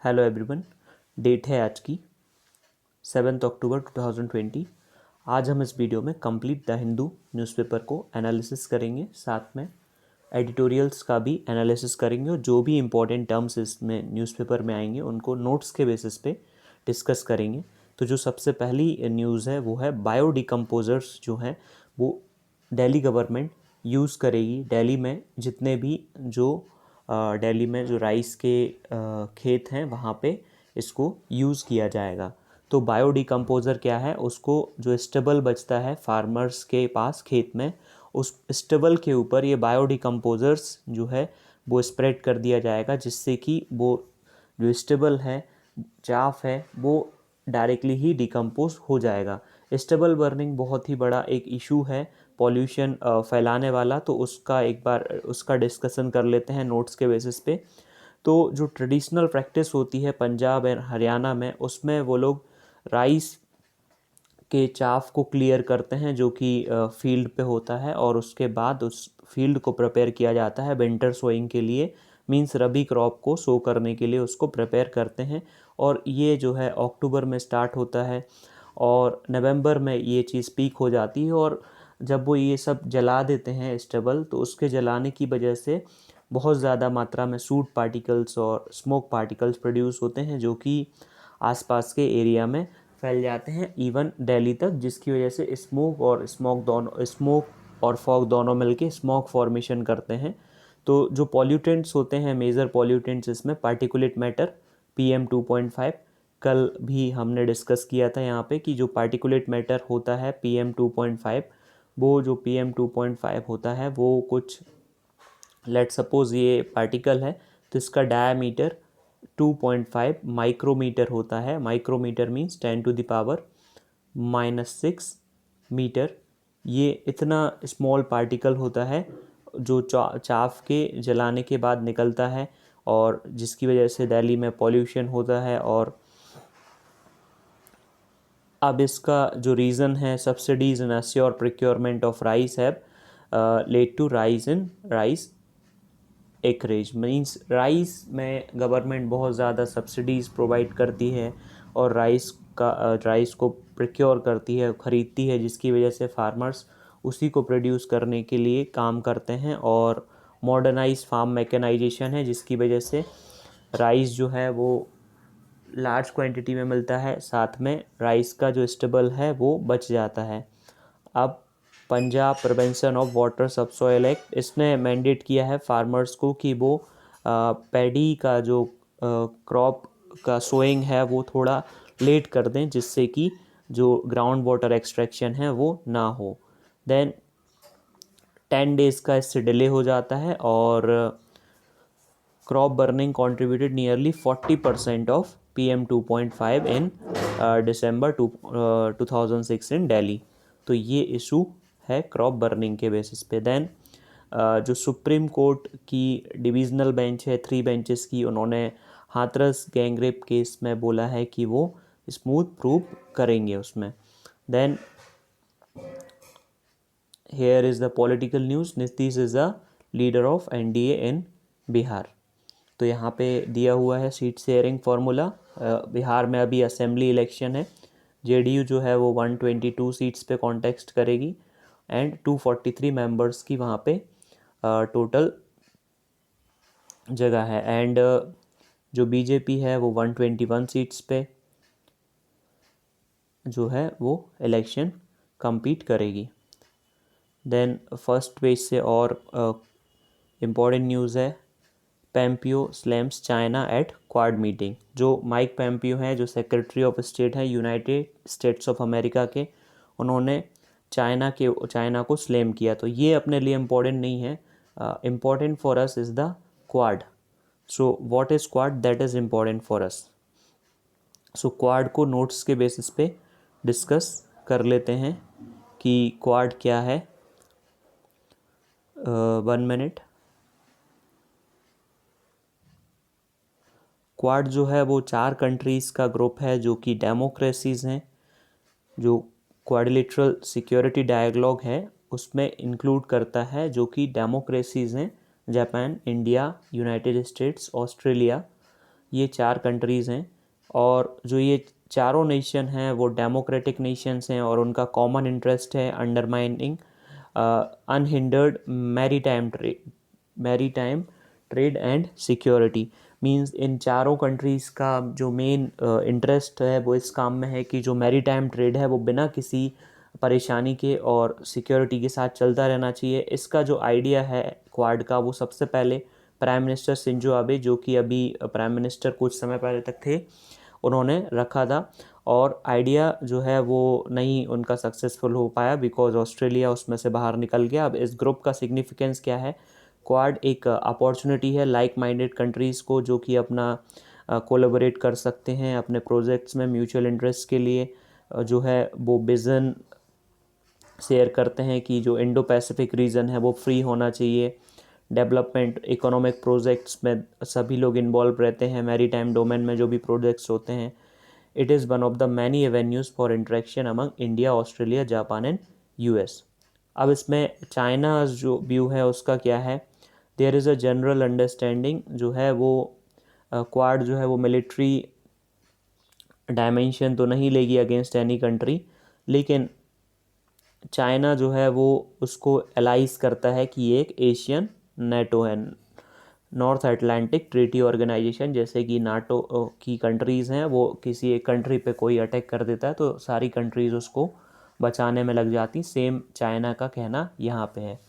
Hello everyone. Date है आज की 7 अक्टूबर 2020। आज हम इस वीडियो में कंप्लीट द हिंदू न्यूज़पेपर को एनालिसिस करेंगे, साथ में एडिटोरियल्स का भी एनालिसिस करेंगे और जो भी इम्पोर्टेंट टर्म्स इसमें न्यूज़पेपर में आएंगे उनको नोट्स के बेसिस पे डिस्कस करेंगे। तो जो सबसे पहली न्यूज़ है वो है बायोडिकम्पोजर्स जो हैं वो दिल्ली गवर्नमेंट यूज़ करेगी। दिल्ली में जितने भी दिल्ली में जो राइस के खेत हैं वहाँ पे इसको यूज़ किया जाएगा। तो बायोडिकम्पोज़र क्या है, उसको जो स्टबल बचता है फार्मर्स के पास खेत में, उस स्टबल के ऊपर ये बायोडिकम्पोज़र्स जो है वो स्प्रेड कर दिया जाएगा, जिससे कि वो जो स्टबल है, चाफ है, वो डायरेक्टली ही डिकम्पोज हो जाएगा। स्टबल बर्निंग बहुत ही बड़ा एक इशू है पॉल्यूशन फैलाने वाला, तो उसका एक बार उसका डिस्कशन कर लेते हैं नोट्स के बेसिस पे। तो जो ट्रेडिशनल प्रैक्टिस होती है पंजाब और हरियाणा में, उसमें वो लोग राइस के चाफ को क्लियर करते हैं जो कि फील्ड पे होता है, और उसके बाद उस फील्ड को प्रिपेयर किया जाता है विंटर सोइंग के लिए, मींस रबी क्रॉप को सो करने के लिए उसको प्रिपेयर करते हैं। और ये जो है अक्टूबर में स्टार्ट होता है और नवंबर में ये चीज़ पीक हो जाती है। और जब वो ये सब जला देते हैं स्टबल, तो उसके जलाने की वजह से बहुत ज़्यादा मात्रा में सूट पार्टिकल्स और स्मोक पार्टिकल्स प्रोड्यूस होते हैं जो कि आसपास के एरिया में फैल जाते हैं, इवन दिल्ली तक, जिसकी वजह से स्मोक और फॉग दोनों मिलके स्मोक फॉर्मेशन करते हैं। तो जो पॉल्यूटेंट्स होते हैं, मेजर पॉल्यूटेंट्स इसमें पार्टिकुलेट मैटर PM2.5, कल भी हमने डिस्कस किया था यहाँ पे कि जो पार्टिकुलेट मैटर होता है PM2.5, वो जो PM2.5 होता है वो कुछ, लेट सपोज ये पार्टिकल है तो इसका डायमीटर 2.5 माइक्रोमीटर होता है। Micrometre means 10⁻⁻⁶ metre. ये इतना स्मॉल पार्टिकल होता है जो चाफ के जलाने के बाद निकलता है, और जिसकी वजह से दिल्ली में पॉल्यूशन होता है। और अब इसका जो रीज़न है, subsidies in assured procurement of rice have led to rise in rice acreage, means rice में गवर्नमेंट बहुत ज़्यादा सब्सिडीज़ प्रोवाइड करती है और राइस को प्रोक्योर करती है, ख़रीदती है, जिसकी वजह से फार्मर्स उसी को प्रोड्यूस करने के लिए काम करते हैं। और मॉडर्नाइज फार्म मैकेनाइजेशन है, जिसकी वजह से राइस जो है वो लार्ज क्वांटिटी में मिलता है, साथ में राइस का जो स्टेबल है वो बच जाता है। अब Punjab prevention of water subsoil act, इसने मैंडेट किया है फार्मर्स को कि वो पैडी का जो क्रॉप का सोइंग है वो थोड़ा लेट कर दें, जिससे कि जो ग्राउंड वाटर एक्सट्रैक्शन है वो ना हो। देन 10 डेज़ का इससे डिले हो जाता है। और crop burning contributed nearly 40% of PM2.5 in December 2006 in Delhi। तो ये इशू है क्रॉप बर्निंग के बेसिस पे। देन जो सुप्रीम कोर्ट की डिविजनल बेंच है 3 बेंचेस की, उन्होंने हाथरस गैंगरेप केस में बोला है कि वो स्मूथ प्रूव करेंगे उसमें। Then here is the political news, Nitish is the leader of NDA in Bihar. तो यहाँ पे दिया हुआ है सीट शेयरिंग फार्मूला। बिहार में अभी असेंबली इलेक्शन है। JDU जो है वो 122 सीट्स पे कॉन्टेस्ट करेगी एंड 243 मेंबर्स की वहाँ पे टोटल जगह है। एंड जो BJP है वो 121 सीट्स पे जो है वो इलेक्शन compete करेगी। देन फर्स्ट पेज से और इम्पॉर्टेंट न्यूज़ है, Pompeo slams China at Quad meeting. जो माइक पेम्पियो हैं, जो सेक्रेटरी ऑफ स्टेट हैं यूनाइटेड स्टेट्स ऑफ अमेरिका के, उन्होंने चाइना को स्लैम किया। तो ये अपने लिए इम्पॉर्टेंट नहीं है। Important for us is the quad. So what is quad, that is important for us. So quad को नोट्स के बेसिस पे डिस्कस कर लेते हैं कि क्वाड क्या है। 1 मिनट। क्वाड जो है वो 4 कंट्रीज़ का ग्रुप है जो कि डेमोक्रेसीज़ हैं। जो क्वाड्रिलेटरल सिक्योरिटी डायलॉग है उसमें इंक्लूड करता है जो कि डेमोक्रेसीज़ हैं, Japan, India, United states, Australia, ये 4 कंट्रीज़ हैं, और जो ये चारों नेशन हैं वो डेमोक्रेटिक नेशंस हैं, और उनका कॉमन इंटरेस्ट है undermining unhindered maritime trade and security. Means इन चारों कंट्रीज़ का जो मेन इंटरेस्ट है वो इस काम में है कि जो मैरीटाइम ट्रेड है वो बिना किसी परेशानी के और सिक्योरिटी के साथ चलता रहना चाहिए। इसका जो आइडिया है क्वाड का, वो सबसे पहले प्राइम मिनिस्टर शिंजो आबे, जो कि अभी प्राइम मिनिस्टर कुछ समय पहले तक थे, उन्होंने रखा था। और आइडिया जो है वो नहीं उनका सक्सेसफुल हो पाया बिकॉज ऑस्ट्रेलिया उसमें से बाहर निकल गया। अब इस ग्रुप का सिग्निफिकेंस क्या है? क्वाड एक अपॉर्चुनिटी है लाइक माइंडेड कंट्रीज़ को, जो कि अपना कोलैबोरेट कर सकते हैं अपने प्रोजेक्ट्स में म्यूचुअल इंटरेस्ट के लिए। जो है वो विज़न शेयर करते हैं कि जो इंडो पैसिफिक रीजन है वो फ्री होना चाहिए। डेवलपमेंट इकोनॉमिक प्रोजेक्ट्स में सभी लोग इन्वॉल्व रहते हैं, मैरीटाइम डोमेन में जो भी प्रोजेक्ट्स होते हैं। It is one of the many avenues for interaction among India, Australia, Japan and US. अब इसमें चाइना जो व्यू है उसका क्या है? There is a general understanding जो है वो क्वाड जो है वो मिलिट्री डायमेंशन तो नहीं लेगी अगेंस्ट एनी कंट्री, लेकिन चाइना जो है वो उसको एलाइज करता है कि ये एक एशियन नेटो है, नॉर्थ अटलांटिक ट्रीटी ऑर्गेनाइजेशन। जैसे कि नाटो की कंट्रीज़ हैं, वो किसी एक कंट्री पे कोई अटैक कर देता है तो सारी कंट्रीज़ उसको बचाने में लग जाती। सेम चाइना का कहना यहाँ पे है।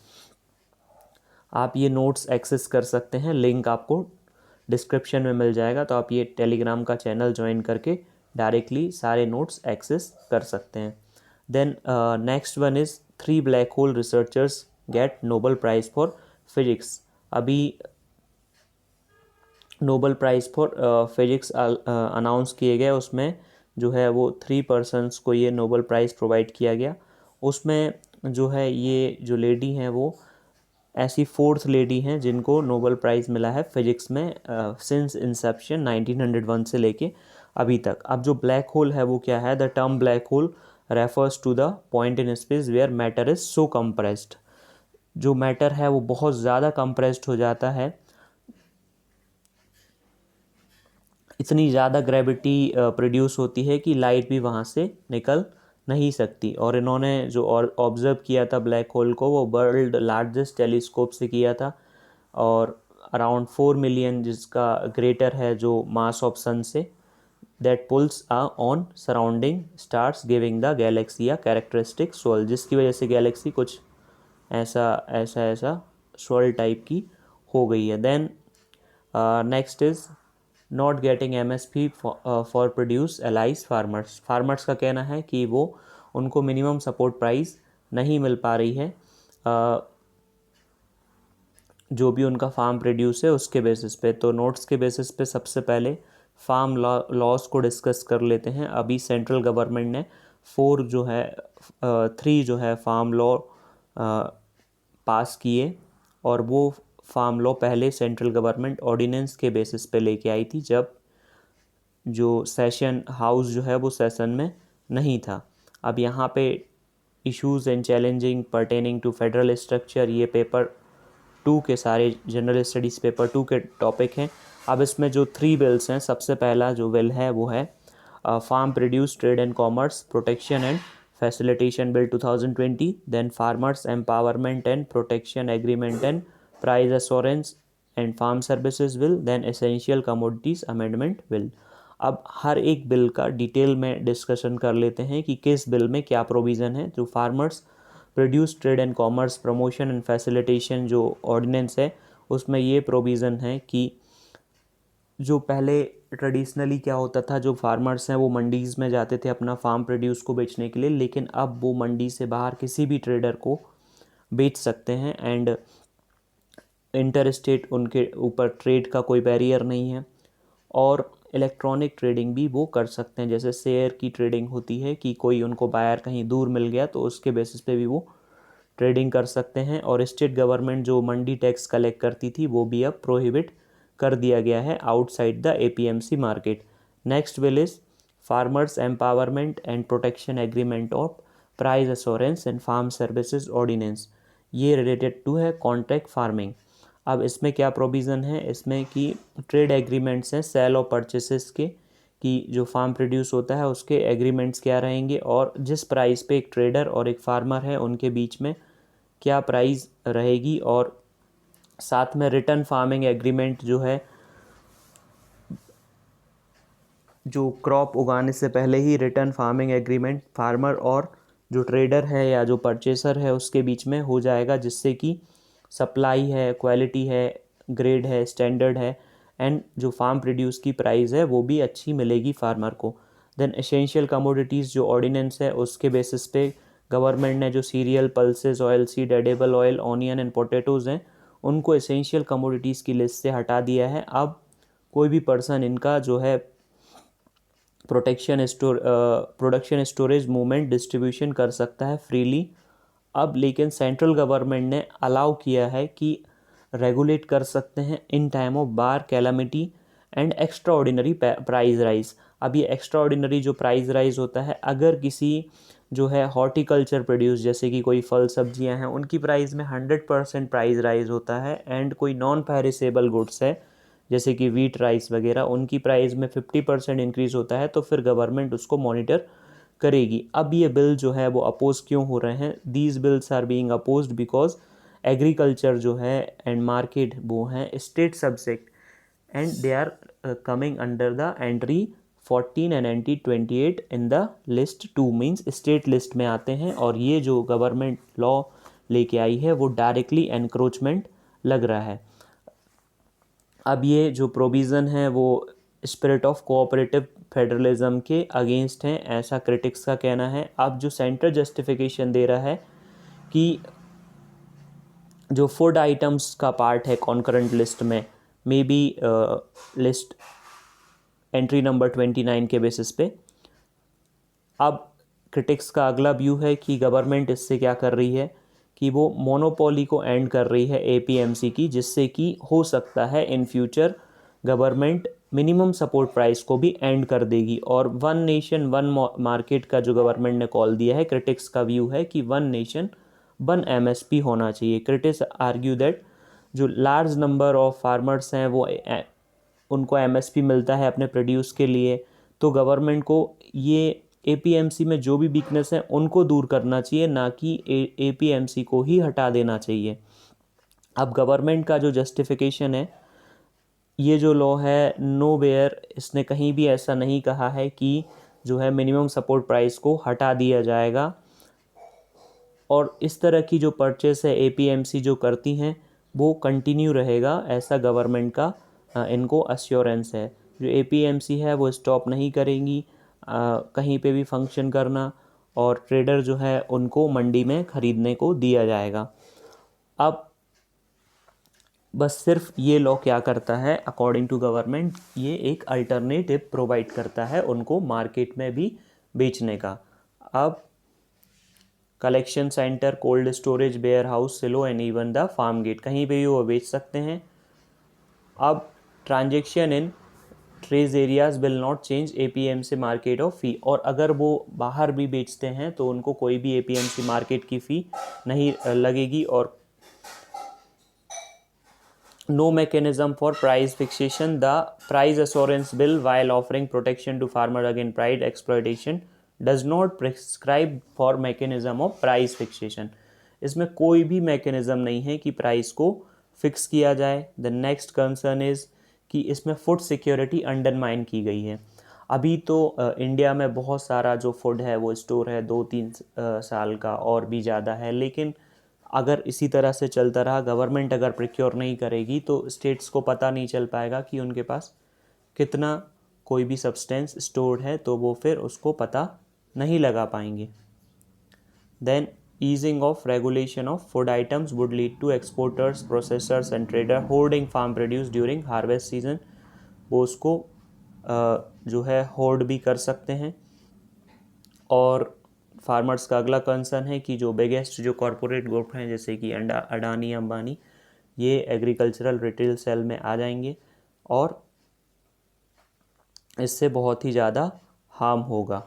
आप ये नोट्स एक्सेस कर सकते हैं, लिंक आपको डिस्क्रिप्शन में मिल जाएगा, तो आप ये टेलीग्राम का चैनल ज्वाइन करके डायरेक्टली सारे नोट्स एक्सेस कर सकते हैं। Then next one is 3 black hole researchers get Nobel prize for physics. अभी Nobel prize for physics announce किए गए, उसमें जो है वो 3 पर्सन्स को ये नोबल प्राइज़ प्रोवाइड किया गया। उसमें जो है ये जो लेडी हैं वो ऐसी 4th लेडी हैं जिनको नोबल प्राइज़ मिला है फिजिक्स में सिंस इंसेप्शन 1901 से लेके अभी तक। अब जो ब्लैक होल है वो क्या है? The term black hole refers to the point in space where matter is so compressed. जो मैटर है वो बहुत ज़्यादा कंप्रेस्ड हो जाता है, इतनी ज़्यादा ग्रेविटी प्रोड्यूस होती है कि लाइट भी वहाँ से निकल नहीं सकती। और इन्होंने जो और ऑब्ज़र्व किया था ब्लैक होल को, वो वर्ल्ड लार्जेस्ट टेलीस्कोप से किया था, और अराउंड 4 मिलियन जिसका ग्रेटर है जो मास ऑफ सन से, that pulls uh on surrounding stars giving the galaxy uh characteristic soul, जिसकी वजह से गैलेक्सी कुछ ऐसा सोल टाइप की हो गई है। Then next is not getting MSP for produce alleges farmers. Farmers का कहना है कि वो उनको मिनिमम सपोर्ट प्राइस नहीं मिल पा रही है जो भी उनका फार्म प्रोड्यूस है उसके बेसिस पे। तो नोट्स के बेसिस पे सबसे पहले फार्म लॉस को डिस्कस कर लेते हैं। अभी सेंट्रल गवर्नमेंट ने 3 जो है फार्म लॉ पास किए, और वो फार्म लॉ पहले सेंट्रल गवर्नमेंट ऑर्डिनेंस के बेसिस पे लेके आई थी, जब जो सेशन हाउस जो है वो सेशन में नहीं था। अब यहाँ पे issues and challenging pertaining to federal structure, ये पेपर 2 के सारे जनरल स्टडीज़ पेपर 2 के टॉपिक हैं। अब इसमें जो 3 बिल्स हैं, सबसे पहला जो बिल है वो है farm produce trade and commerce protection and facilitation bill 2020, then farmers empowerment and protection agreement and price assurance and farm services bill, then essential commodities amendment bill. अब हर एक बिल का डिटेल में डिस्कशन कर लेते हैं कि किस बिल में क्या प्रोविज़न है। जो farmers produce trade and commerce promotion and facilitation जो ऑर्डिनेंस है, उसमें ये प्रोविज़न है कि जो पहले ट्रेडिशनली क्या होता था, जो फार्मर्स हैं वो मंडीज़ में जाते थे अपना फार्म प्रोड्यूस को बेचने के लिए, लेकिन अब वो मंडी से बाहर किसी भी ट्रेडर को बेच सकते हैं, एंड इंटर स्टेट उनके ऊपर ट्रेड का कोई बैरियर नहीं है। और इलेक्ट्रॉनिक ट्रेडिंग भी वो कर सकते हैं, जैसे शेयर की ट्रेडिंग होती है कि कोई उनको बायर कहीं दूर मिल गया तो उसके बेसिस पे भी वो ट्रेडिंग कर सकते हैं। और स्टेट गवर्नमेंट जो मंडी टैक्स कलेक्ट करती थी वो भी अब प्रोहिबिट कर दिया गया है outside the APMC market. Next bill is farmers empowerment and protection agreement of price assurance and farm services ordinance. ये रिलेटेड टू है कॉन्ट्रैक्ट फार्मिंग। अब इसमें क्या प्रोविज़न है, इसमें कि ट्रेड एग्रीमेंट्स हैं सेल और परचेसेस के, कि जो फार्म प्रोड्यूस होता है उसके एग्रीमेंट्स क्या रहेंगे और जिस प्राइस पे एक ट्रेडर और एक फार्मर है उनके बीच में क्या प्राइस रहेगी, और साथ में रिटर्न फार्मिंग एग्रीमेंट जो है, जो क्रॉप उगाने से पहले ही रिटर्न फार्मिंग एग्रीमेंट फार्मर और जो ट्रेडर है या जो परचेसर है उसके बीच में हो जाएगा, जिससे कि सप्लाई है, क्वालिटी है, ग्रेड है, स्टैंडर्ड है, एंड जो फार्म प्रोड्यूस की प्राइस है वो भी अच्छी मिलेगी फार्मर को। देन एसेंशियल कमोडिटीज़ जो ऑर्डिनेंस है उसके बेसिस पे गवर्नमेंट ने जो serial, pulses, oil seed, edible oil, onion and potatoes हैं उनको एसेंशियल कमोडिटीज़ की लिस्ट से हटा दिया है। अब कोई भी पर्सन इनका जो है प्रोडक्शन, स्टोरेज, मूवमेंट, डिस्ट्रीब्यूशन कर सकता है फ्रीली। अब लेकिन सेंट्रल गवर्नमेंट ने अलाउ किया है कि रेगुलेट कर सकते हैं in time of bar calamity and extra ordinary price rise. अब ये एक्स्ट्रा ऑर्डिनरी जो प्राइस राइज होता है, अगर किसी जो है हॉर्टिकल्चर प्रोड्यूस जैसे कि कोई फल सब्जियां हैं उनकी प्राइस में 100% प्राइस राइज होता है, एंड कोई नॉन पेरिसेबल गुड्स है जैसे कि वीट, राइस वगैरह, उनकी प्राइस में 50% इंक्रीज़ होता है, तो फिर गवर्नमेंट उसको मॉनिटर करेगी। अब ये बिल जो है वो अपोज क्यों हो रहे हैं? These bills are being opposed because agriculture जो है एंड मार्केट वो हैं state subject, and they are coming under the entry 14 and entry 28 in the list 2, means state list में आते हैं। और ये जो गवर्नमेंट लॉ लेके आई है वो डायरेक्टली एनक्रोचमेंट लग रहा है। अब ये जो प्रोविज़न है वो स्पिरिट ऑफ कोऑपरेटिव फेडरलिज्म के अगेंस्ट हैं, ऐसा क्रिटिक्स का कहना है। अब जो सेंटर जस्टिफिकेशन दे रहा है कि जो फूड आइटम्स का पार्ट है कॉन्करेंट लिस्ट में, may be list entry number 29 के बेसिस पे। अब क्रिटिक्स का अगला व्यू है कि गवर्नमेंट इससे क्या कर रही है कि वो मोनोपोली को एंड कर रही है एपीएमसी की, जिससे कि हो सकता है in future government minimum support price को भी एंड कर देगी। और वन नेशन वन मार्केट का जो गवर्नमेंट ने कॉल दिया है, क्रिटिक्स का व्यू है कि वन नेशन वन एमएसपी होना चाहिए। क्रिटिक्स आर्ग्यू दैट जो लार्ज नंबर ऑफ फार्मर्स हैं वो उनको एमएसपी मिलता है अपने प्रोड्यूस के लिए, तो गवर्नमेंट को ये एपीएमसी में जो भी वीकनेस है उनको दूर करना चाहिए, ना कि एपीएमसी को ही हटा देना चाहिए। अब गवर्नमेंट का जो जस्टिफिकेशन है, ये जो लॉ है नो वेयर इसने कहीं भी ऐसा नहीं कहा है कि जो है मिनिमम सपोर्ट प्राइस को हटा दिया जाएगा, और इस तरह की जो परचेस है एपीएमसी जो करती हैं वो कंटिन्यू रहेगा, ऐसा गवर्नमेंट का इनको अश्योरेंस है। जो एपीएमसी है वो स्टॉप नहीं करेंगी कहीं पे भी फंक्शन करना, और ट्रेडर जो है उनको मंडी में ख़रीदने को दिया जाएगा। अब बस सिर्फ ये लॉ क्या करता है अकॉर्डिंग टू गवर्नमेंट, ये एक अल्टरनेटिव प्रोवाइड करता है उनको मार्केट में भी बेचने का। अब collection centre, cold storage, warehouse, silo and even the farm gate, कहीं पे भी वो बेच सकते हैं। अब transaction in trade areas will not change APMC market of fee, और अगर वो बाहर भी बेचते हैं तो उनको कोई भी एपीएमसी मार्केट की फ़ी नहीं लगेगी। और no mechanism for price fixation. The price assurance bill, while offering protection to farmer against price exploitation, does not prescribe for mechanism of price fixation. इसमें कोई भी mechanism नहीं है कि प्राइस को फिक्स किया जाए। The next concern is कि इसमें फूड सिक्योरिटी अंडरमाइन की गई है। अभी तो इंडिया में बहुत सारा जो फूड है वो स्टोर है 2-3 साल का और भी ज़्यादा है, लेकिन अगर इसी तरह से चलता रहा, गवर्नमेंट अगर प्रिक्योर नहीं करेगी तो स्टेट्स को पता नहीं चल पाएगा कि उनके पास कितना कोई भी सब्सटेंस स्टोर्ड है, तो वो फिर उसको पता नहीं लगा पाएंगे। Then easing of regulation of food items would lead to exporters, processors and trader hoarding farm produce during harvest season, वो उसको जो है होर्ड भी कर सकते हैं। और फार्मर्स का अगला कंसर्न है कि जो बिगेस्ट जो कॉरपोरेट ग्रुप हैं जैसे कि अडानी, अंबानी, ये एग्रीकल्चरल रिटेल सेल में आ जाएंगे और इससे बहुत ही ज़्यादा हार्म होगा।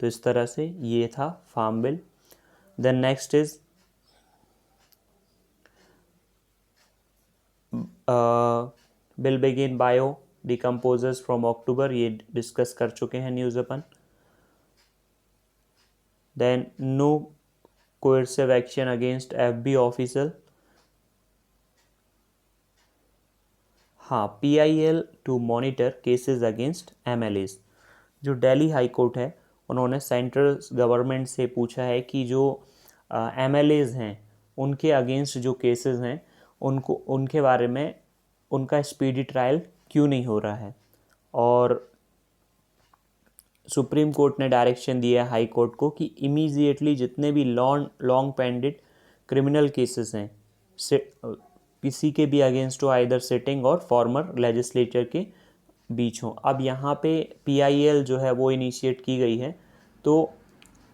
तो इस तरह से ये था farm bill. Then next is बिल्बेगिन बायो डिकम्पोजर्स फ्रॉम अक्टूबर, ये डिस्कस कर चुके हैं न्यूज़ अपन। Then no coercive action against FB officer, हाँ PIL to monitor cases against MLAs। जो दिल्ली हाई कोर्ट है उन्होंने सेंट्रल गवर्नमेंट से पूछा है कि जो MLAs हैं उनके अगेंस्ट जो केसेस हैं उनको उनके बारे में उनका स्पीडी ट्रायल क्यों नहीं हो रहा है। और सुप्रीम कोर्ट ने डायरेक्शन दिया है हाई कोर्ट को कि इमीडिएटली जितने भी लॉन्ग पेंडेड क्रिमिनल केसेस हैं किसी के भी अगेंस्ट हो, आइदर सिटिंग और फॉर्मर लेजिस्लेचर के बीच हो। अब यहाँ पे PIL जो है वो इनिशिएट की गई है। तो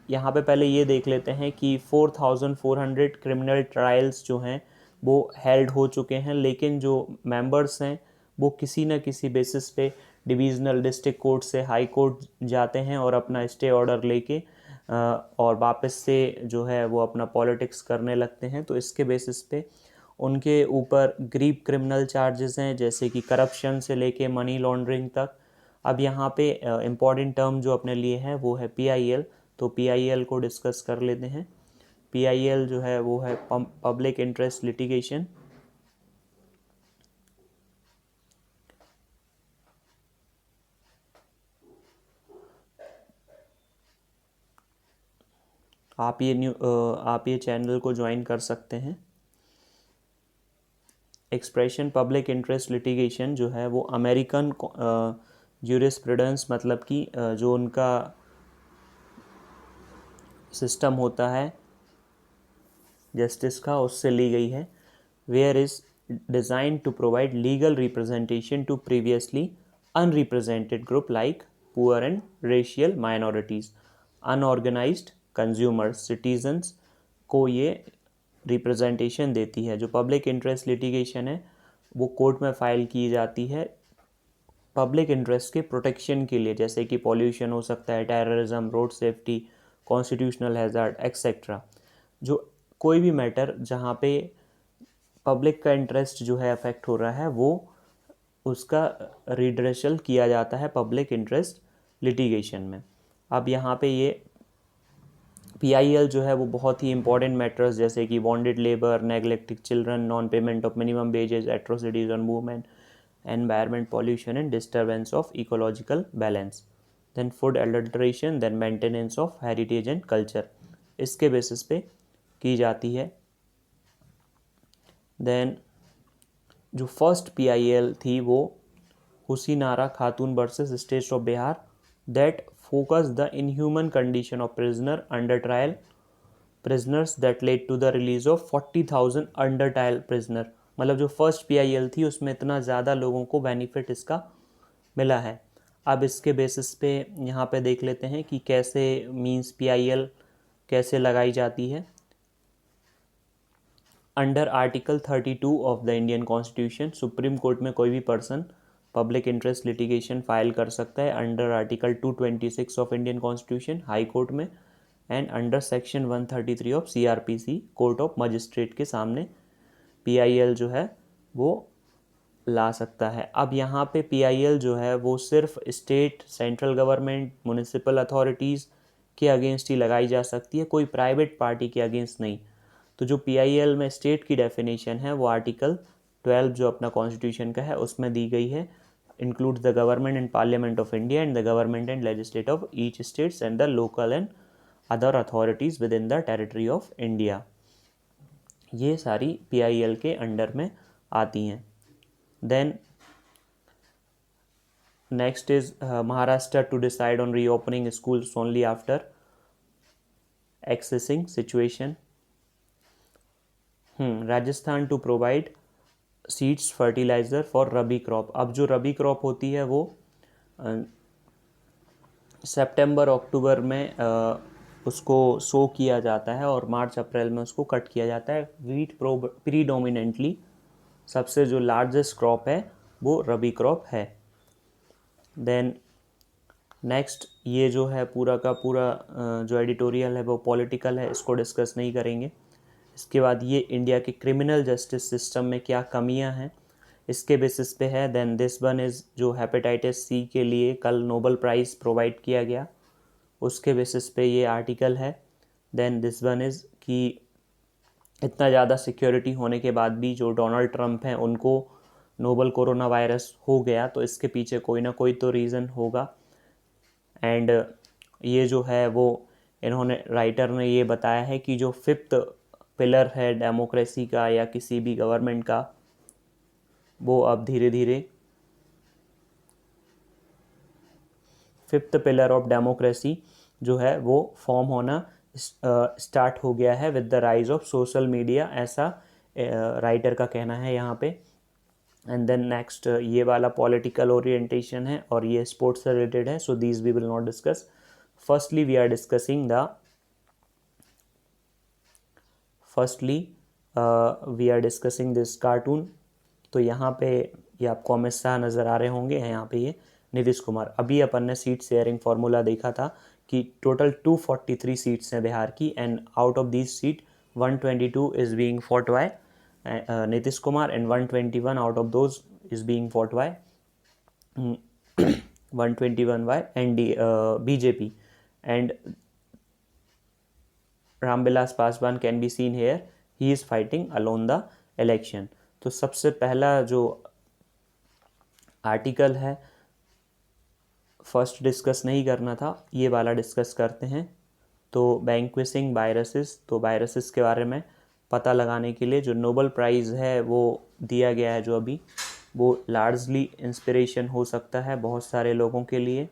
यहाँ पे पहले ये देख लेते हैं कि 4400 क्रिमिनल ट्रायल्स जो हैं वो हेल्ड हो चुके हैं, लेकिन जो मेंबर्स हैं वो किसी न किसी बेसिस पे डिवीज़नल डिस्ट्रिक्ट कोर्ट से हाई कोर्ट जाते हैं और अपना स्टे ऑर्डर लेके और वापस से जो है वो अपना पॉलिटिक्स करने लगते हैं। तो इसके बेसिस पे उनके ऊपर ग्रीव क्रिमिनल चार्जेस हैं, जैसे कि करप्शन से लेके मनी लॉन्ड्रिंग तक। अब यहाँ पे इम्पॉर्टेंट टर्म जो अपने लिए है वो है PIL। तो PIL को डिस्कस कर लेते हैं। PIL जो है वो है पब्लिक इंटरेस्ट लिटिगेशन। आप ये चैनल को ज्वाइन कर सकते हैं। एक्सप्रेशन पब्लिक इंटरेस्ट लिटिगेशन जो है वो अमेरिकन ज्यूरिस्प्रूडेंस, मतलब कि जो उनका सिस्टम होता है जस्टिस का, उससे ली गई है। Where is design to provide legal representation to previously unrepresented group like poor and racial minorities, unorganised consumers, citizens को ये रिप्रेजेंटेशन देती है। जो पब्लिक इंटरेस्ट लिटिगेशन है वो कोर्ट में फ़ाइल की जाती है पब्लिक इंटरेस्ट के प्रोटेक्शन के लिए, जैसे कि पॉल्यूशन हो सकता है, terrorism, road safety, constitutional hazard etcetera. जो कोई भी मैटर जहाँ पे पब्लिक का इंटरेस्ट जो है अफेक्ट हो रहा है वो उसका रिड्रेशल किया जाता है पब्लिक इंटरेस्ट लिटिगेशन में। अब यहाँ पे ये PIL जो है वो बहुत ही इंपॉर्टेंट मैटर्स जैसे कि bonded labour, neglected children, non payment of minimum wages, atrocities on women, environment pollution and disturbance of ecological balance, then food adulteration, then maintenance of heritage and culture, इसके basis पे की जाती है। then जो first PIL थी वो हुसीनारा खातून versus state of Bihar, that focus the inhuman condition of prisoner under trial prisoners that led to the release of 40,000 under trial prisoner। मतलब जो फर्स्ट PIL थी उसमें इतना ज़्यादा लोगों को बेनिफिट इसका मिला है। अब इसके बेसिस पे यहाँ पे देख लेते हैं कि कैसे मींस PIL कैसे लगाई जाती है। Under article 32 of the Indian constitution, supreme court में कोई भी person public interest litigation file कर सकता है under article 226 of Indian constitution high court में, and under section 133 of CRPC court of magistrate के सामने PIL जो है वो ला सकता है। अब यहाँ पे PIL जो है वो सिर्फ state, central government, municipal authorities के अगेंस्ट ही लगाई जा सकती है, कोई प्राइवेट पार्टी के अगेंस्ट नहीं। तो जो PIL में स्टेट की डेफिनेशन है वो आर्टिकल 12 जो अपना कॉन्स्टिट्यूशन का है उसमें दी गई है। includes the government and parliament of India and the government and legislature of each states and the local and other authorities within the territory of India। ये सारी PIL के अंडर में आती हैं। Then next is Maharashtra to decide on reopening schools only after accessing situation. Rajasthan to provide seeds fertiliser for rabi crop. अब जो रबी crop होती है वो सितंबर अक्टूबर में उसको सो किया जाता है और मार्च अप्रैल में उसको कट किया जाता है। वीट प्रीडोमिनेंटली सबसे जो लार्जेस्ट क्रॉप है वो रबी क्रॉप है। देन नेक्स्ट ये जो है पूरा का पूरा जो एडिटोरियल है वो पॉलिटिकल है, इसको डिस्कस नहीं करेंगे। इसके बाद ये इंडिया के क्रिमिनल जस्टिस सिस्टम में क्या कमियां हैं इसके बेसिस पे है। देन दिस वन इज़ जो हेपेटाइटिस सी के लिए कल नोबल प्राइज़ प्रोवाइड किया गया, उसके बेसिस पे ये आर्टिकल है। देन दिस वन इज़ कि इतना ज़्यादा सिक्योरिटी होने के बाद भी जो डोनाल्ड ट्रंप हैं उनको नोबल कोरोना वायरस हो गया, तो इसके पीछे कोई ना कोई तो रीज़न होगा। एंड ये जो है वो इन्होंने राइटर ने ये बताया है कि जो फिफ्थ पिलर है डेमोक्रेसी का या किसी भी गवर्नमेंट का, वो अब धीरे धीरे फिफ्थ पिलर ऑफ डेमोक्रेसी जो है वो फॉर्म होना स्टार्ट हो गया है with the rise of social media, ऐसा राइटर का कहना है यहाँ पे। एंड देन नेक्स्ट ये वाला पॉलिटिकल ओरिएंटेशन है और ये स्पोर्ट्स से रिलेटेड है, so these we will not discuss. Firstly we are discussing the we are discussing this cartoon. तो यहाँ पे ये आपको अमित शाह नज़र आ रहे होंगे, यहाँ पे ये नीतीश कुमार। अभी अपन ने सीट शेयरिंग फार्मूला देखा था कि टोटल 243 सीट्स हैं बिहार की, and out of this seat 122 is being fought by Nitish Kumar and 121 out of those is being fought by 121 by BJP, and Ramvilas Paswan can be seen here, he is fighting alone the election. तो सबसे पहला जो article है first discuss नहीं करना था, ये वाला डिस्कस करते हैं। तो वैंक्विशिंग वायरसेस, तो वायरसेस के बारे में पता लगाने के लिए जो नोबल प्राइज़ है वो दिया गया है, जो अभी वो लार्जली इंस्पिरेशन हो सकता है बहुत सारे लोगों के लिए।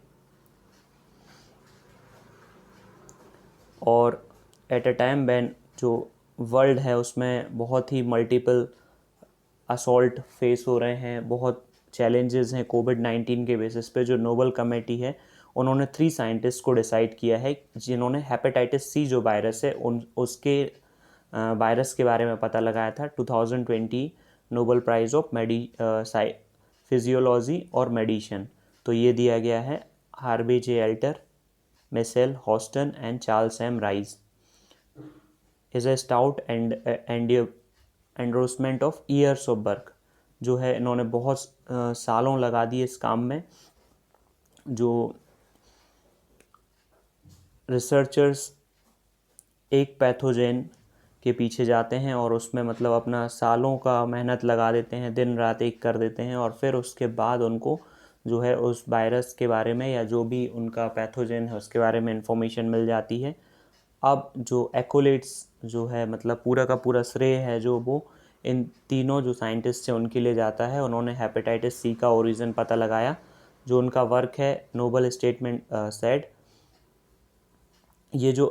और एट अ टाइम व्हेन जो वर्ल्ड है उसमें बहुत ही मल्टीपल असॉल्ट फेस हो रहे हैं, बहुत चैलेंजेस हैं कोविड-19 के बेसिस पे, जो नोबल कमेटी है उन्होंने 3 साइंटिस्ट को डिसाइड किया है जिन्होंने हेपेटाइटिस सी जो वायरस है उसके वायरस के बारे में पता लगाया था। 2020 नोबल प्राइज़ ऑफ फिजियोलॉजी और मेडिसिन, तो ये दिया गया है Harvey J Alter, Michael Houghton and Charles M Rice. Is a stout and endorsement of years of work, जो है इन्होंने बहुत सालों लगा दिए इस काम में। जो रिसर्चर्स एक पैथोजेन के पीछे जाते हैं और उसमें मतलब अपना सालों का मेहनत लगा देते हैं, दिन रात एक कर देते हैं, और फिर उसके बाद उनको जो है उस वायरस के बारे में या जो भी उनका पैथोजेन है उसके बारे में इंफॉर्मेशन मिल जाती है। अब जो एक्कोलेट्स जो है मतलब पूरा का पूरा श्रेय है जो वो इन तीनों जो साइंटिस्ट हैं उनके लिए जाता है। उन्होंने हेपेटाइटिस सी का ओरिजिन पता लगाया। जो उनका वर्क है नोबल स्टेटमेंट सेड, ये जो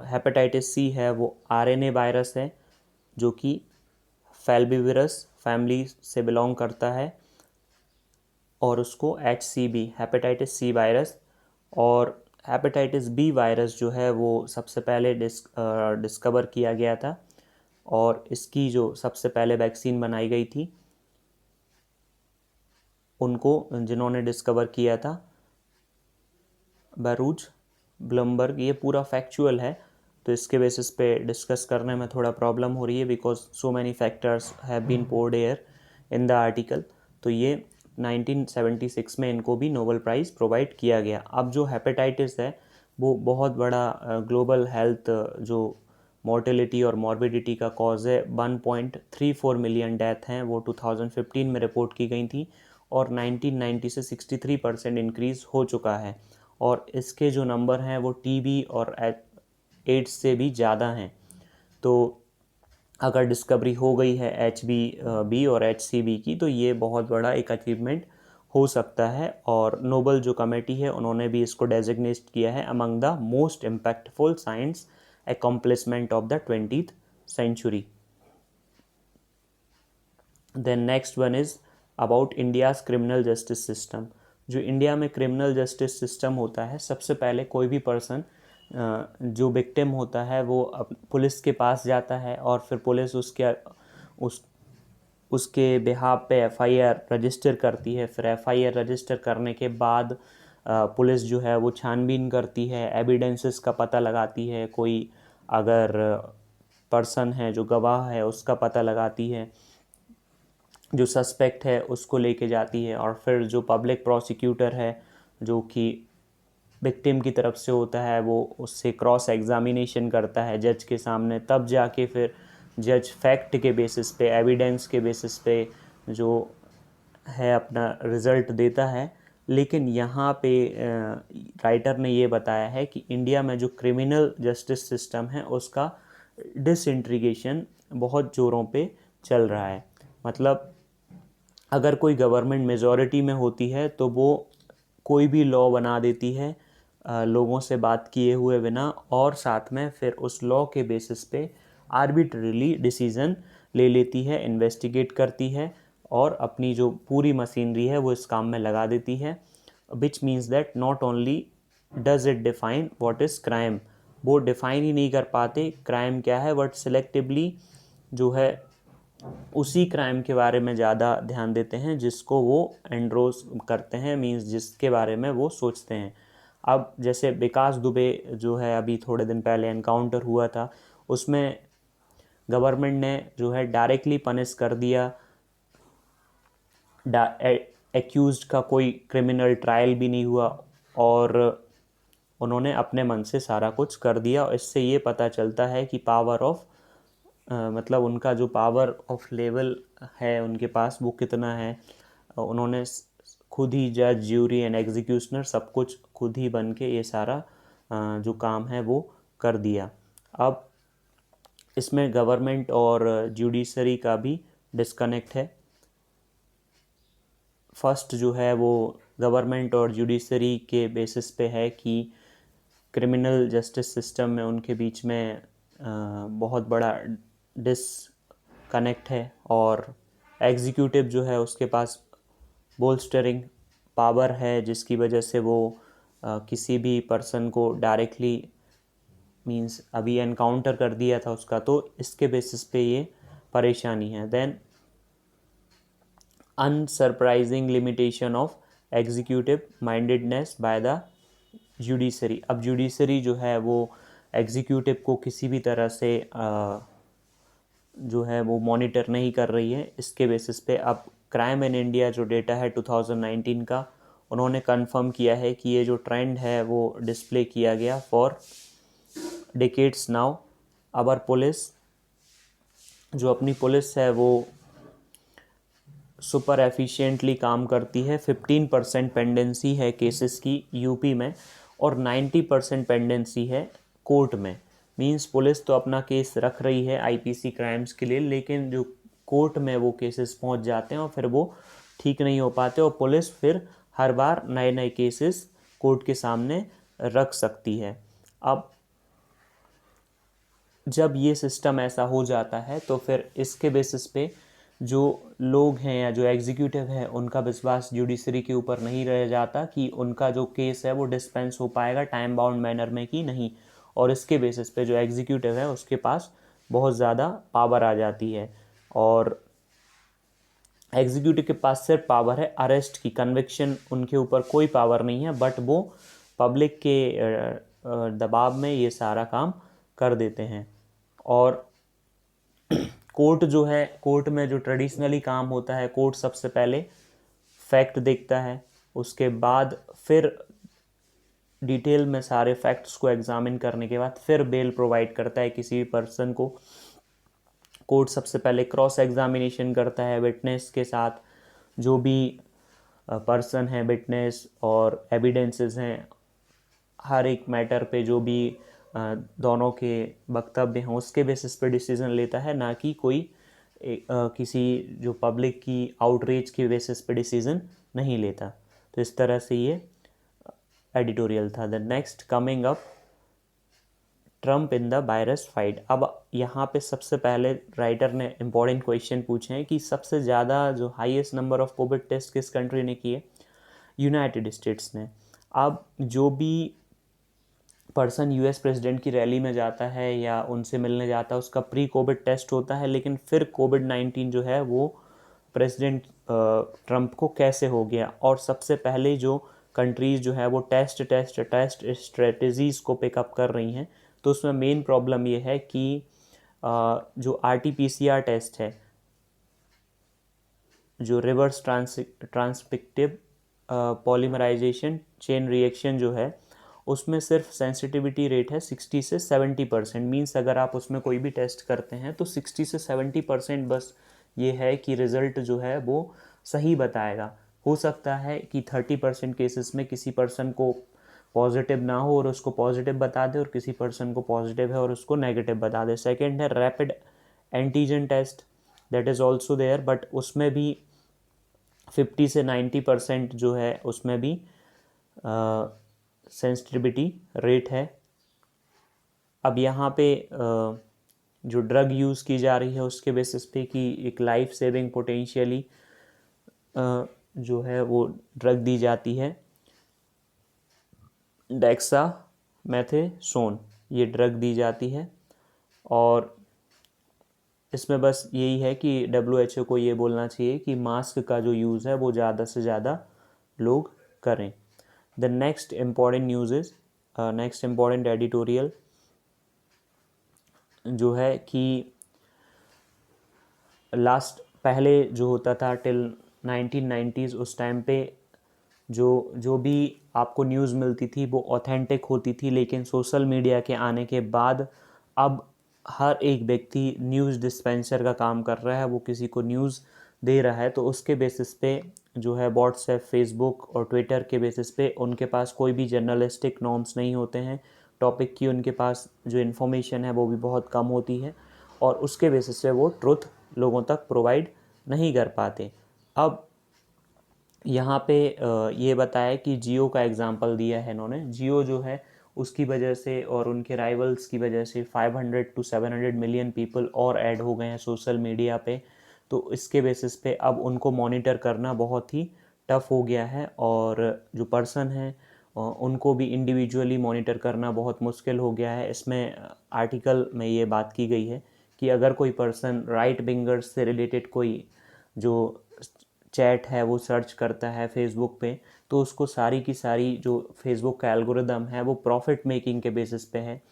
हेपेटाइटिस सी है वो आरएनए वायरस है जो कि फैल्बिविरस फैमिली से बिलोंग करता है, और उसको HCV हेपेटाइटिस सी वायरस और हेपेटाइटिस बी वायरस जो है वो सबसे पहले डिस्कवर किया गया था, और इसकी जो सबसे पहले वैक्सीन बनाई गई थी उनको जिन्होंने डिस्कवर किया था बरूच ब्लमबर्ग। ये पूरा फैक्चुअल है, तो इसके बेसिस पे डिस्कस करने में थोड़ा प्रॉब्लम हो रही है because so many factors have been poured air in the article. तो ये 1976 में इनको भी नोबेल प्राइज़ प्रोवाइड किया गया। अब जो हेपेटाइटिस है वो बहुत बड़ा ग्लोबल हेल्थ जो मोर्टेलिटी और मॉर्बिडिटी का कॉज है। 1.34 मिलियन डेथ हैं वो 2015 में रिपोर्ट की गई थी, और 1990 से 63% इंक्रीज़ हो चुका है। और इसके जो नंबर हैं वो टीबी और एड्स से भी ज़्यादा हैं। तो अगर डिस्कवरी हो गई है HB और HCV की, तो ये बहुत बड़ा एक अचीवमेंट हो सकता है। और नोबल जो कमेटी है उन्होंने भी इसको डेजिग्नेट किया है among the most impactful science accomplishment of the 20th century. Then next one is about India's criminal justice system. जो इंडिया में क्रिमिनल जस्टिस सिस्टम होता है, सबसे पहले कोई भी पर्सन जो विक्टिम होता है वो पुलिस के पास जाता है, और फिर पुलिस उसके बिहाफ पे FIR रजिस्टर करती है। फिर FIR रजिस्टर करने के बाद पुलिस जो है वो छानबीन करती है, एविडेंसेस का पता लगाती है, कोई अगर पर्सन है जो गवाह है उसका पता लगाती है, जो सस्पेक्ट है उसको लेके जाती है, और फिर जो पब्लिक प्रोसिक्यूटर है जो कि विक्टिम की तरफ से होता है वो उससे क्रॉस एग्जामिनेशन करता है जज के सामने, तब जाके फिर जज फैक्ट के बेसिस पे, एविडेंस के बेसिस पे जो है अपना रिज़ल्ट देता है। लेकिन यहाँ पे राइटर ने ये बताया है कि इंडिया में जो क्रिमिनल जस्टिस सिस्टम है उसका डिसइंटीग्रेशन बहुत ज़ोरों पे चल रहा है। मतलब अगर कोई गवर्नमेंट मेजॉरिटी में होती है तो वो कोई भी लॉ बना देती है लोगों से बात किए हुए बिना, और साथ में फिर उस लॉ के बेसिस पे आर्बिट्ररीली डिसीज़न ले लेती है, इन्वेस्टिगेट करती है और अपनी जो पूरी मशीनरी है वो इस काम में लगा देती है। Which means that not only does it define what is crime, वो डिफाइन ही नहीं कर पाते क्राइम क्या है, बट सिलेक्टिवली जो है उसी क्राइम के बारे में ज़्यादा ध्यान देते हैं जिसको वो एंड्रोस करते हैं, मींस जिसके बारे में वो सोचते हैं। अब जैसे विकास दुबे जो है अभी थोड़े दिन पहले एनकाउंटर हुआ था, उसमें गवर्नमेंट ने जो है डायरेक्टली पनिश कर दिया, एक्यूज्ड का कोई क्रिमिनल ट्रायल भी नहीं हुआ और उन्होंने अपने मन से सारा कुछ कर दिया। और इससे ये पता चलता है कि पावर ऑफ मतलब उनका जो पावर ऑफ लेवल है उनके पास वो कितना है। उन्होंने खुद ही जज, ज्यूरी एंड एग्जीक्यूशनर सब कुछ खुद ही बन के ये सारा जो काम है वो कर दिया। अब इसमें गवर्नमेंट और जुडिशरी का भी डिस्कनेक्ट है। फर्स्ट जो है वो गवर्नमेंट और जुडिशरी के बेसिस पे है कि क्रिमिनल जस्टिस सिस्टम में उनके बीच में बहुत बड़ा डिसकनेक्ट है, और एग्जीक्यूटिव जो है उसके पास बोल्स्टरिंग पावर है जिसकी वजह से वो किसी भी पर्सन को डायरेक्टली, मींस अभी एनकाउंटर कर दिया था उसका, तो इसके बेसिस पे ये परेशानी है। Then unsurprising limitation of executive mindedness by the judiciary. अब जुडिशरी जो है वो एग्जीक्यूटिव को किसी भी तरह से जो है वो मॉनिटर नहीं कर रही है। इसके बेसिस पे अब क्राइम इन इंडिया जो डेटा है 2019 का, उन्होंने कंफर्म किया है कि ये जो ट्रेंड है वो डिस्प्ले किया गया for decades now. Our police जो अपनी पुलिस है वो सुपर एफिशिएंटली काम करती है। 15% पेंडेंसी है केसेस की यूपी में और 90% पेंडेंसी है कोर्ट में। मींस पुलिस तो अपना केस रख रही है आईपीसी क्राइम्स के लिए, लेकिन जो कोर्ट में वो केसेस पहुंच जाते हैं और फिर वो ठीक नहीं हो पाते, और पुलिस फिर हर बार नए नए केसेस कोर्ट के सामने रख सकती है। अब जब ये सिस्टम ऐसा हो जाता है तो फिर इसके बेसिस पे जो लोग हैं या जो एग्जीक्यूटिव है उनका विश्वास जुडिशरी के ऊपर नहीं रह जाता कि उनका जो केस है वो डिस्पेंस हो पाएगा टाइम बाउंड मैनर में कि नहीं, और इसके बेसिस पे जो एग्जीक्यूटिव है उसके पास बहुत ज़्यादा पावर आ जाती है। और एग्जीक्यूटिव के पास सिर्फ पावर है अरेस्ट की, कन्विक्शन उनके ऊपर कोई पावर नहीं है, बट वो पब्लिक के दबाव में ये सारा काम कर देते हैं। और कोर्ट जो है, कोर्ट में जो ट्रेडिशनली काम होता है, कोर्ट सबसे पहले फैक्ट देखता है, उसके बाद फिर डिटेल में सारे फैक्ट्स को एग्जामिन करने के बाद फिर बेल प्रोवाइड करता है किसी भी पर्सन को। कोर्ट सबसे पहले क्रॉस एग्जामिनेशन करता है विटनेस के साथ, जो भी पर्सन है विटनेस और एविडेंसेस हैं, हर एक मैटर पे जो भी दोनों के वक्तव्य हैं उसके बेसिस पे डिसीजन लेता है, ना कि कोई किसी जो पब्लिक की आउटरीच की बेसिस पे डिसीजन नहीं लेता। तो इस तरह से ये एडिटोरियल था। The next coming up Trump in the virus fight. अब यहाँ पे सबसे पहले राइटर ने इम्पोर्टेंट क्वेश्चन पूछे हैं कि सबसे ज़्यादा जो highest number of covid test किस कंट्री ने किए? यूनाइटेड स्टेट्स ने। अब जो भी पर्सन यूएस प्रेसिडेंट की रैली में जाता है या उनसे मिलने जाता है उसका प्री कोविड टेस्ट होता है, लेकिन फिर कोविड-19 जो है वो प्रेसिडेंट ट्रंप को कैसे हो गया, और सबसे पहले जो कंट्रीज़ जो है वो टेस्ट स्ट्रेटजीज़ को पिकअप कर रही हैं। तो उसमें मेन प्रॉब्लम ये है कि जो RT-PCR टेस्ट है जो रिवर्स ट्रांसक्रिप्टिव पॉलीमराइजेशन चेन रिएक्शन जो है उसमें सिर्फ सेंसिटिविटी रेट है 60 से 70%। मीन्स अगर आप उसमें कोई भी टेस्ट करते हैं तो 60 से 70% बस ये है कि रिज़ल्ट जो है वो सही बताएगा। हो सकता है कि 30% केसेस में किसी पर्सन को पॉजिटिव ना हो और उसको पॉजिटिव बता दे, और किसी पर्सन को पॉजिटिव है और उसको नेगेटिव बता दे। सेकेंड है rapid antigen test, that is also there, but उसमें भी 50 से 90% जो है उसमें भी सेंसिटिविटी रेट है। अब यहाँ पे जो ड्रग यूज़ की जा रही है उसके बेसिस पे कि एक लाइफ सेविंग पोटेंशियली जो है वो ड्रग दी जाती है, डेक्सामेथासोन, ये ड्रग दी जाती है। और इसमें बस यही है कि WHO को ये बोलना चाहिए कि मास्क का जो यूज़ है वो ज़्यादा से ज़्यादा लोग करें। The next important news is next important editorial जो है कि लास्ट पहले जो होता था टिल 1990s, उस टाइम पे जो भी आपको न्यूज़ मिलती थी वो ऑथेंटिक होती थी, लेकिन सोशल मीडिया के आने के बाद अब हर एक व्यक्ति न्यूज़ डिस्पेंसर का काम कर रहा है, वो किसी को न्यूज़ दे रहा है। तो उसके बेसिस पे जो है व्हाट्सएप, फेसबुक और ट्विटर के बेसिस पे उनके पास कोई भी जर्नलिस्टिक नॉर्म्स नहीं होते हैं, टॉपिक की उनके पास जो इन्फॉर्मेशन है वो भी बहुत कम होती है, और उसके बेसिस पे वो ट्रुथ लोगों तक प्रोवाइड नहीं कर पाते। अब यहाँ पे ये बताया कि जियो का एग्जांपल दिया है इन्होंने। जियो जो है उसकी वजह से और उनके राइवल्स की वजह से 500 to 700 मिलियन पीपल और ऐड हो गए हैं सोशल मीडिया पे। तो इसके बेसिस पे अब उनको मॉनिटर करना बहुत ही टफ़ हो गया है, और जो पर्सन हैं उनको भी इंडिविजुअली मॉनिटर करना बहुत मुश्किल हो गया है। इसमें आर्टिकल में ये बात की गई है कि अगर कोई पर्सन राइट विंगर्स से रिलेटेड कोई जो चैट है वो सर्च करता है फेसबुक पे, तो उसको सारी की सारी जो फेसबुक का एल्गोरिदम है वो प्रॉफिट मेकिंग के बेसिस पे है,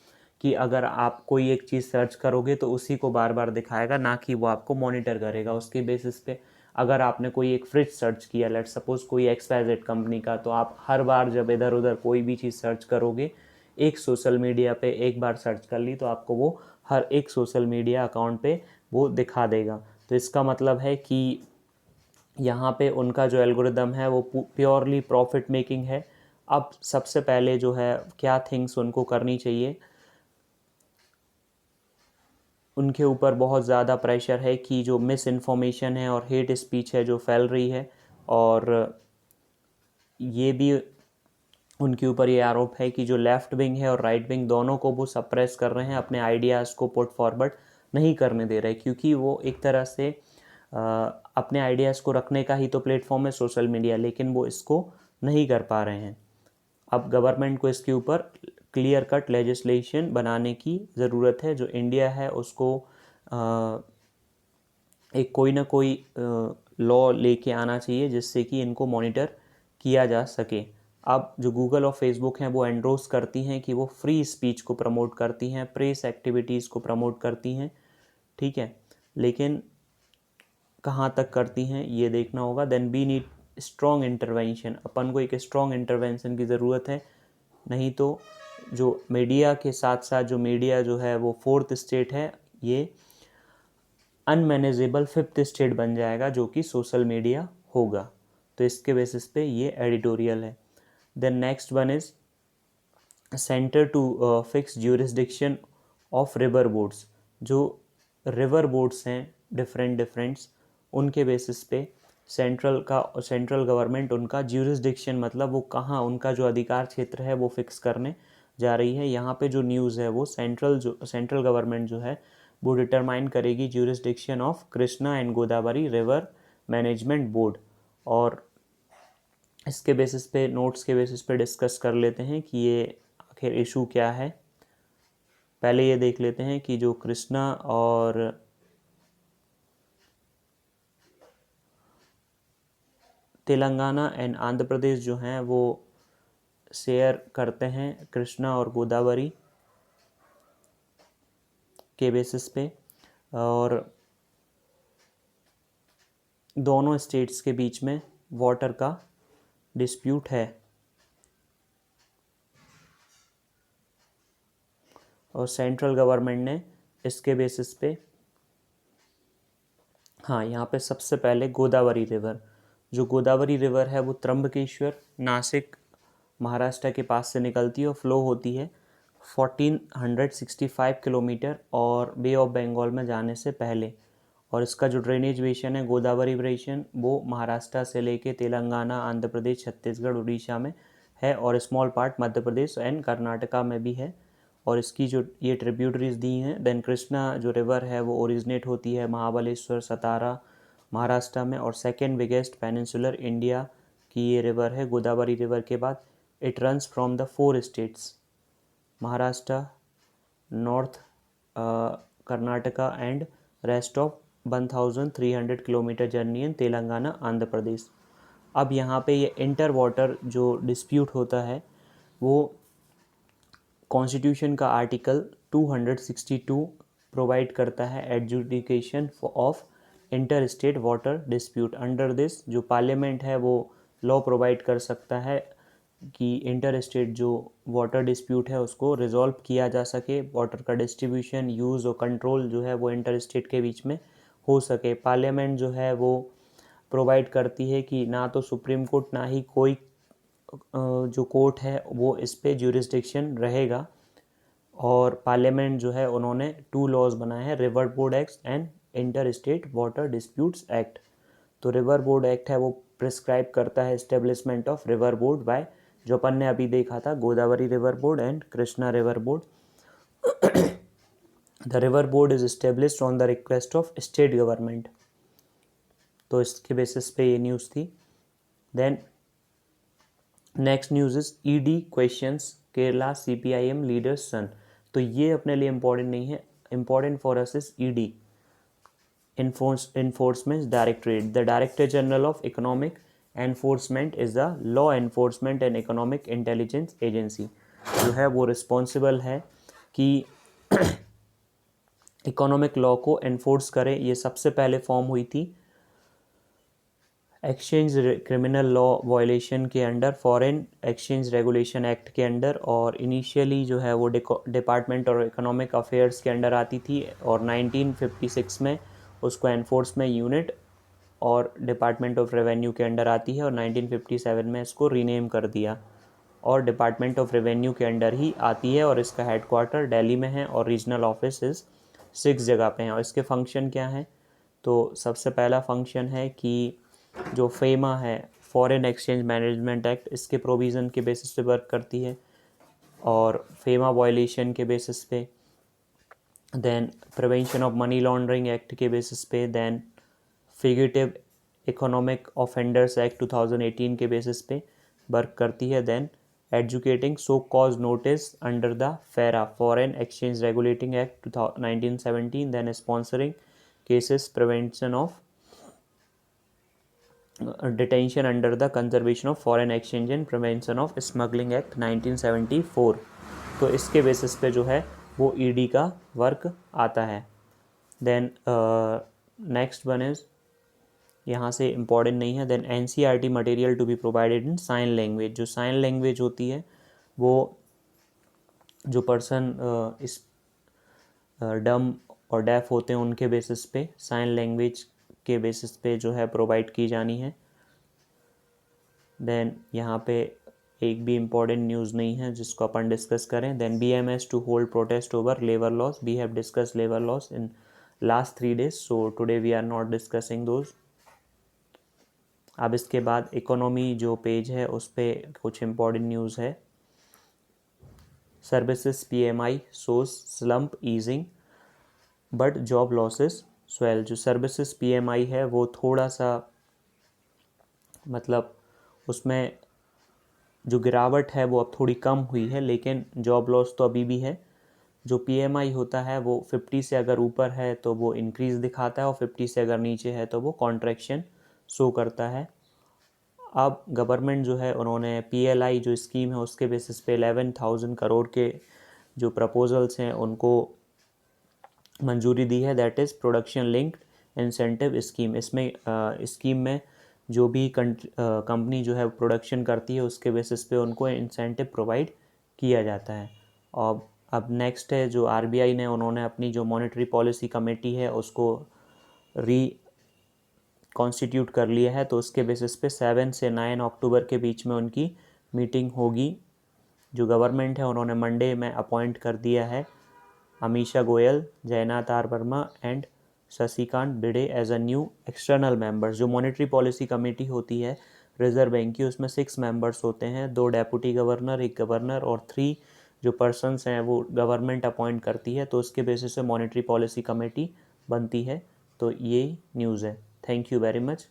कि अगर आप कोई एक चीज़ सर्च करोगे तो उसी को बार बार दिखाएगा, ना कि वो आपको मॉनिटर करेगा उसके बेसिस पे। अगर आपने कोई एक फ्रिज सर्च किया, लेट सपोज कोई XYZ कंपनी का, तो आप हर बार जब इधर उधर कोई भी चीज़ सर्च करोगे, एक सोशल मीडिया पे एक बार सर्च कर ली तो आपको वो हर एक सोशल मीडिया अकाउंट पे वो दिखा देगा। तो इसका मतलब है कि यहाँ पे उनका जो एल्गोरिदम है वो प्योरली प्रॉफिट मेकिंग है। अब सबसे पहले जो है क्या थिंग्स उनको करनी चाहिए, उनके ऊपर बहुत ज़्यादा प्रेशर है कि जो मिस इन्फॉर्मेशन है और हेट स्पीच है जो फैल रही है, और ये भी उनके ऊपर ये आरोप है कि जो लेफ़्ट विंग है और राइट विंग दोनों को वो सप्रेस कर रहे हैं, अपने आइडियाज़ को पुट फॉरवर्ड नहीं करने दे रहे, क्योंकि वो एक तरह से अपने आइडियाज़ को रखने का ही तो प्लेटफॉर्म है सोशल मीडिया, लेकिन वो इसको नहीं कर पा रहे हैं। अब गवर्नमेंट को इसके ऊपर क्लियर कट लेजिस्लेशन बनाने की ज़रूरत है। जो इंडिया है उसको एक कोई ना कोई लॉ लेके आना चाहिए जिससे कि इनको मॉनिटर किया जा सके। अब जो गूगल और फेसबुक हैं वो एंडोर्स करती हैं कि वो फ्री स्पीच को प्रमोट करती हैं, प्रेस एक्टिविटीज़ को प्रमोट करती हैं, ठीक है, लेकिन कहाँ तक करती हैं ये देखना होगा। Then we need strong intervention, अपन को एक स्ट्रॉन्ग इंटरवेंशन की ज़रूरत है, नहीं तो जो मीडिया के साथ साथ जो मीडिया जो है वो फोर्थ स्टेट है, ये अनमैनेजेबल फिफ्थ स्टेट बन जाएगा जो कि सोशल मीडिया होगा। तो इसके बेसिस पे ये एडिटोरियल है। Then next one is centre to fix jurisdiction of river boards. जो रिवर बोर्ड्स हैं डिफरेंट्स, उनके बेसिस पे सेंट्रल गवर्नमेंट उनका ज्यूरिसडिक्शन मतलब वो कहाँ उनका जो अधिकार क्षेत्र है वो फिक्स करने जा रही है। यहाँ पे जो न्यूज़ है वो सेंट्रल गवर्नमेंट जो है वो डिटरमाइन करेगी jurisdiction of Krishna and Godavari river management board. और इसके बेसिस पे नोट्स के बेसिस पे डिस्कस कर लेते हैं कि ये आखिर इशू क्या है। पहले ये देख लेते हैं कि जो कृष्णा और तेलंगाना एंड आंध्र प्रदेश जो हैं वो शेयर करते हैं कृष्णा और गोदावरी के बेसिस पे, और दोनों स्टेट्स के बीच में वाटर का डिस्प्यूट है और सेंट्रल गवर्नमेंट ने इसके बेसिस पे, हाँ यहाँ पे सबसे पहले गोदावरी रिवर, जो गोदावरी रिवर है वो त्र्यंबकेश्वर नासिक महाराष्ट्र के पास से निकलती है और फ्लो होती है 1465 किलोमीटर और बे ऑफ बंगाल में जाने से पहले। और इसका जो ड्रेनेज बेसिन है गोदावरी बेसिन वो महाराष्ट्र से लेके तेलंगाना, आंध्र प्रदेश, छत्तीसगढ़, उड़ीसा में है और small part Madhya Pradesh and Karnataka में भी है। और इसकी जो ये ट्रिब्यूटरीज दी हैं, देन कृष्णा जो रिवर है वो ओरिजिनेट होती है महाबलेश्वर, सतारा, महाराष्ट्र में और सेकेंड बिगेस्ट पेनिनसुलर इंडिया की ये रिवर है गोदावरी रिवर के बाद। It runs from the 4 states Maharashtra, north Karnataka and rest of 1300 kilometre journey in Telangana, Andhra Pradesh. अब यहाँ पे ये इंटर वाटर जो डिस्प्यूट होता है वो कॉन्स्टिट्यूशन का आर्टिकल 262 प्रोवाइड करता है adjudication of inter state water dispute. Under this जो पार्लियामेंट है वो लॉ प्रोवाइड कर सकता है कि इंटर स्टेट जो वाटर डिस्प्यूट है उसको रिजॉल्व किया जा सके, वाटर का डिस्ट्रीब्यूशन, यूज़ और कंट्रोल जो है वो इंटर स्टेट के बीच में हो सके। पार्लियामेंट जो है वो प्रोवाइड करती है कि ना तो सुप्रीम कोर्ट ना ही कोई जो कोर्ट है वो इस पे ज्यूरिसडिक्शन रहेगा। और पार्लियामेंट जो है उन्होंने 2 लॉज बनाए हैं, river board act and inter state water disputes act. तो रिवर बोर्ड एक्ट है वो प्रिस्क्राइब करता है establishment of river board by, जो अपन ने अभी देखा था, Godavari river board and Krishna river board. The river board is established on the request of state government. तो इसके बेसिस पे ये न्यूज़ थी। Then next news is ED questions Kerala CPIM leaders son. तो ये अपने लिए इम्पोर्टेंट नहीं है, important for us is ED Enforcement Directorate. The Director General of Economic Enforcement is the Law Enforcement and Economic Intelligence Agency, जो है वो responsible है कि इकोनॉमिक लॉ को एनफोर्स करे। ये सबसे पहले फॉर्म हुई थी एक्सचेंज क्रिमिनल लॉ वायलेशन के under, foreign exchange regulation act के अंडर, और इनिशियली जो है वो डिपार्टमेंट और इकोनॉमिक अफेयर्स के अंडर आती थी और 1956 में उसको एनफोर्समेंट यूनिट और डिपार्टमेंट ऑफ रेवेन्यू के अंडर आती है और 1957 में इसको रीनेम कर दिया और डिपार्टमेंट ऑफ रेवेन्यू के अंडर ही आती है और इसका हेडक्वार्टर दिल्ली में है और रीजनल ऑफिस 6 जगह पे हैं। और इसके फंक्शन क्या हैं? तो सबसे पहला फंक्शन है कि जो फेमा है फॉरेन एक्सचेंज मैनेजमेंट एक्ट, इसके प्रोविज़न के बेसिस पे वर्क करती है और फेमा वायलेशन के बेसिस पे, then prevention of money laundering act के बेसिस पे, then fugitive economic offenders act 2018 के बेसिस पे वर्क करती है, then adjudicating show cause notice under the FERA foreign exchange regulating act 1917, then sponsoring cases prevention of detention under the conservation of foreign exchange and prevention of smuggling act 1974। तो इसके basis पे जो है वो ED का work आता है। Then next one is, यहाँ से इम्पॉर्टेंट नहीं है, then NCERT material to be provided in sign language. जो साइन लैंग्वेज होती है वो जो पर्सन इस डम और डेफ होते हैं उनके बेसिस पे साइन लैंग्वेज के बेसिस पे जो है प्रोवाइड की जानी है। देन यहाँ पे एक भी इम्पॉर्टेंट न्यूज़ नहीं है जिसको अपन डिस्कस करें। Then BMS to hold protest over labour laws, we have discuss labour laws in last 3 days, so today we are not discussing those. अब इसके बाद इकोनॉमी जो पेज है उस पर कुछ इम्पॉर्टेंट न्यूज़ है। Services PMI shows slump easing but job losses swell. जो सर्विसेज PMI है वो थोड़ा सा मतलब उसमें जो गिरावट है वो अब थोड़ी कम हुई है, लेकिन जॉब लॉस तो अभी भी है। जो PMI होता है वो 50 से अगर ऊपर है तो वो इंक्रीज़ दिखाता है और 50 से अगर नीचे है तो वो कॉन्ट्रैक्शन शो करता है। अब गवर्नमेंट जो है उन्होंने PLI जो स्कीम है उसके बेसिस पे 11,000 करोड़ के जो प्रपोजल्स हैं उनको मंजूरी दी है, that is production linked incentive scheme. इसमें स्कीम में जो भी कंपनी जो है प्रोडक्शन करती है उसके बेसिस पे उनको इंसेंटिव प्रोवाइड किया जाता है। और अब नेक्स्ट है जो आरबीआई ने, उन्होंने अपनी जो मॉनेटरी पॉलिसी कमेटी है उसको री कॉन्स्टिट्यूट कर लिया है, तो उसके बेसिस पे 7 से 9 अक्टूबर के बीच में उनकी मीटिंग होगी। जो गवर्नमेंट है उन्होंने मंडे में अपॉइंट कर दिया है Amisha Goyal, Jayanth R Varma and Shashikant Bhide as a new external members. जो मॉनेटरी पॉलिसी कमेटी होती है रिजर्व बैंक की, उसमें 6 मेंबर्स होते हैं, 2 डेप्यूटी गवर्नर, 1 गवर्नर और 3 जो पर्सनस हैं वो गवर्नमेंट अपॉइंट करती है। तो उसके बेसिस पे मॉनेटरी पॉलिसी कमेटी बनती है। तो ये न्यूज़ है। Thank you very much.